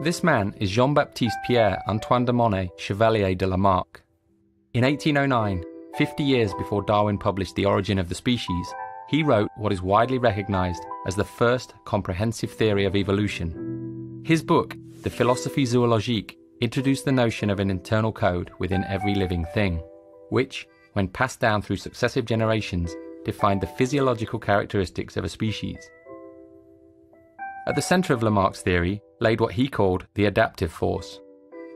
This man is Jean-Baptiste Pierre-Antoine de Monnet Chevalier de Lamarck. In 1809, 50 years before Darwin published The Origin of the Species, he wrote what is widely recognised as the first comprehensive theory of evolution. His book, De Philosophie Zoologique, introduced the notion of an internal code within every living thing, which, when passed down through successive generations, defined the physiological characteristics of a species. At the centre of Lamarck's theory laid what he called the adaptive force.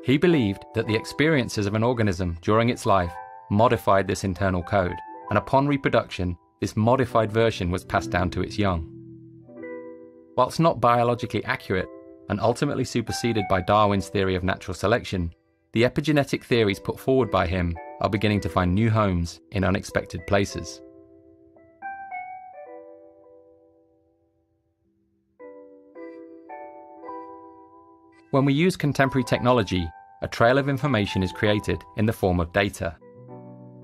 He believed that the experiences of an organism during its life modified this internal code, and upon reproduction, this modified version was passed down to its young. Whilst not biologically accurate, and ultimately superseded by Darwin's theory of natural selection, the epigenetic theories put forward by him are beginning to find new homes in unexpected places. When we use contemporary technology, a trail of information is created in the form of data.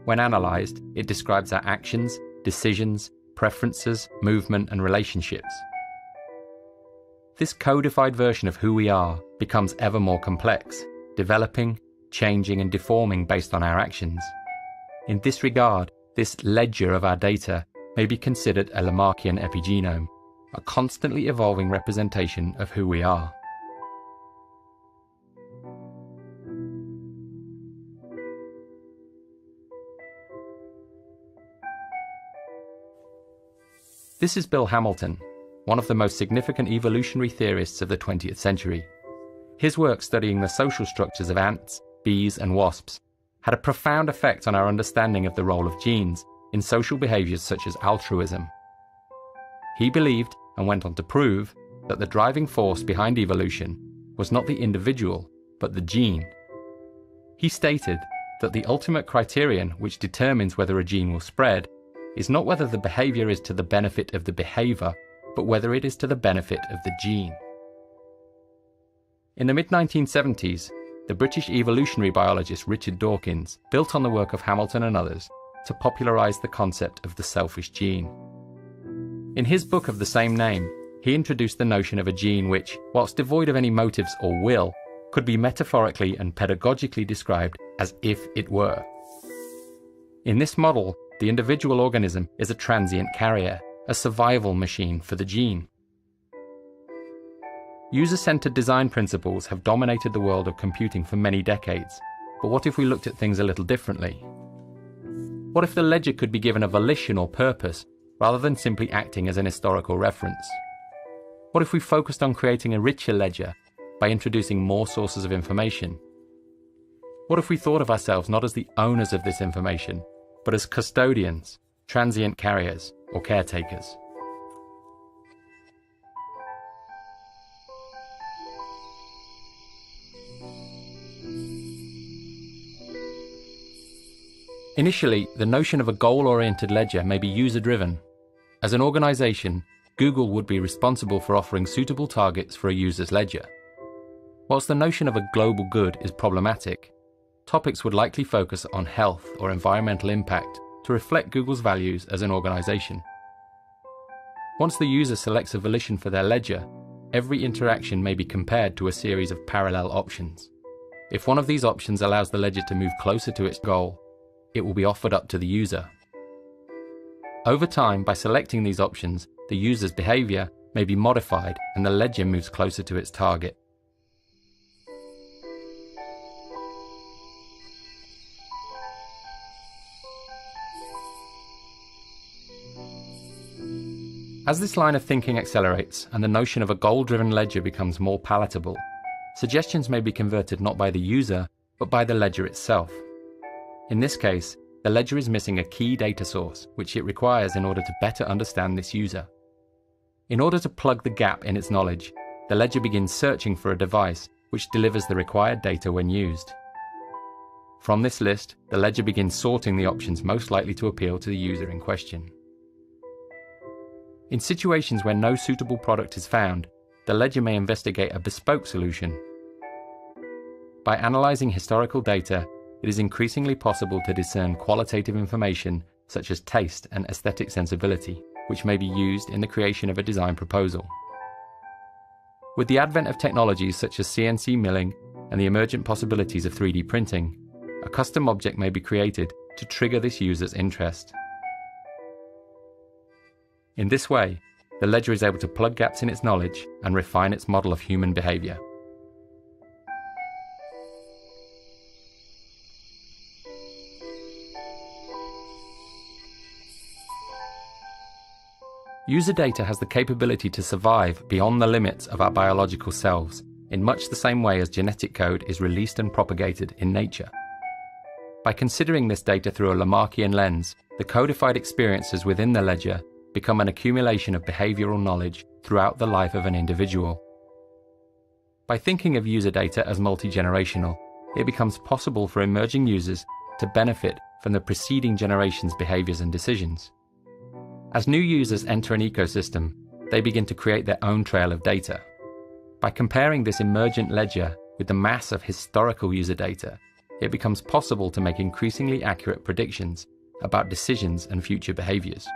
When analysed, it describes our actions, decisions, preferences, movement, and relationships. This codified version of who we are becomes ever more complex, developing, changing, and deforming based on our actions. In this regard, this ledger of our data may be considered a Lamarckian epigenome, a constantly evolving representation of who we are. This is Bill Hamilton, one of the most significant evolutionary theorists of the 20th century. His work studying the social structures of ants, bees, and wasps had a profound effect on our understanding of the role of genes in social behaviours such as altruism. He believed, and went on to prove, that the driving force behind evolution was not the individual, but the gene. He stated that the ultimate criterion which determines whether a gene will spread is not whether the behaviour is to the benefit of the behaviour, but whether it is to the benefit of the gene. In the mid-1970s, the British evolutionary biologist Richard Dawkins built on the work of Hamilton and others to popularise the concept of the selfish gene. In his book of the same name, he introduced the notion of a gene which, whilst devoid of any motives or will, could be metaphorically and pedagogically described as if it were. In this model, the individual organism is a transient carrier, a survival machine for the gene. User-centered design principles have dominated the world of computing for many decades, but what if we looked at things a little differently? What if the ledger could be given a volition or purpose, rather than simply acting as an historical reference? What if we focused on creating a richer ledger by introducing more sources of information? What if we thought of ourselves not as the owners of this information, but as custodians, transient carriers, or caretakers? Initially, the notion of a goal-oriented ledger may be user-driven. As an organisation, Google would be responsible for offering suitable targets for a user's ledger. Whilst the notion of a global good is problematic, topics would likely focus on health or environmental impact to reflect Google's values as an organisation. Once the user selects a volition for their ledger, every interaction may be compared to a series of parallel options. If one of these options allows the ledger to move closer to its goal, it will be offered up to the user. Over time, by selecting these options, the user's behaviour may be modified and the ledger moves closer to its target. As this line of thinking accelerates and the notion of a goal-driven ledger becomes more palatable, suggestions may be converted not by the user, but by the ledger itself. In this case, the ledger is missing a key data source, which it requires in order to better understand this user. In order to plug the gap in its knowledge, the ledger begins searching for a device which delivers the required data when used. From this list, the ledger begins sorting the options most likely to appeal to the user in question. In situations where no suitable product is found, the ledger may investigate a bespoke solution. By analysing historical data, it is increasingly possible to discern qualitative information such as taste and aesthetic sensibility, which may be used in the creation of a design proposal. With the advent of technologies such as CNC milling and the emergent possibilities of 3D printing, a custom object may be created to trigger this user's interest. In this way, the ledger is able to plug gaps in its knowledge and refine its model of human behavior. User data has the capability to survive beyond the limits of our biological selves, in much the same way as genetic code is released and propagated in nature. By considering this data through a Lamarckian lens, the codified experiences within the ledger become an accumulation of behavioral knowledge throughout the life of an individual. By thinking of user data as multi-generational, it becomes possible for emerging users to benefit from the preceding generation's behaviors and decisions. As new users enter an ecosystem, they begin to create their own trail of data. By comparing this emergent ledger with the mass of historical user data, it becomes possible to make increasingly accurate predictions about decisions and future behaviors.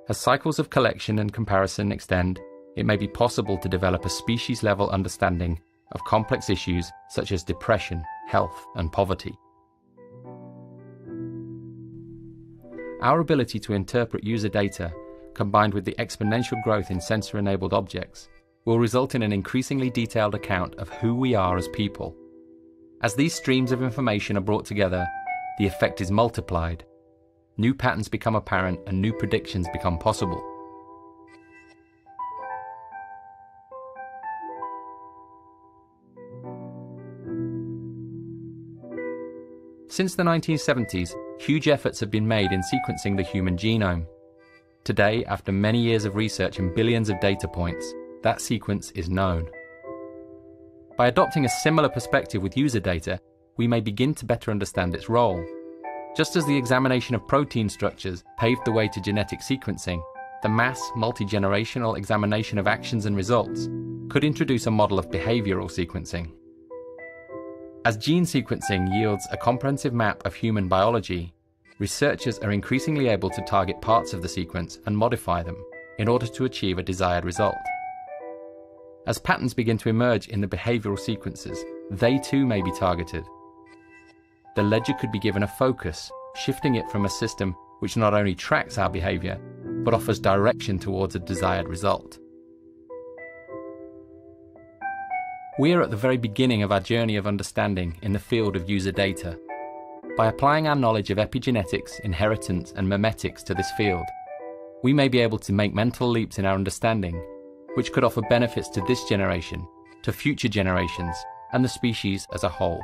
As cycles of collection and comparison extend, it may be possible to develop a species-level understanding of complex issues such as depression, health, and poverty. Our ability to interpret user data, combined with the exponential growth in sensor-enabled objects, will result in an increasingly detailed account of who we are as people. As these streams of information are brought together, the effect is multiplied. New patterns become apparent and new predictions become possible. Since the 1970s, huge efforts have been made in sequencing the human genome. Today, after many years of research and billions of data points, that sequence is known. By adopting a similar perspective with user data, we may begin to better understand its role. Just as the examination of protein structures paved the way to genetic sequencing, the mass, multi-generational examination of actions and results could introduce a model of behavioral sequencing. As gene sequencing yields a comprehensive map of human biology, researchers are increasingly able to target parts of the sequence and modify them in order to achieve a desired result. As patterns begin to emerge in the behavioral sequences, they too may be targeted. The ledger could be given a focus, shifting it from a system which not only tracks our behavior, but offers direction towards a desired result. We are at the very beginning of our journey of understanding in the field of user data. By applying our knowledge of epigenetics, inheritance, and memetics to this field, we may be able to make mental leaps in our understanding, which could offer benefits to this generation, to future generations, and the species as a whole.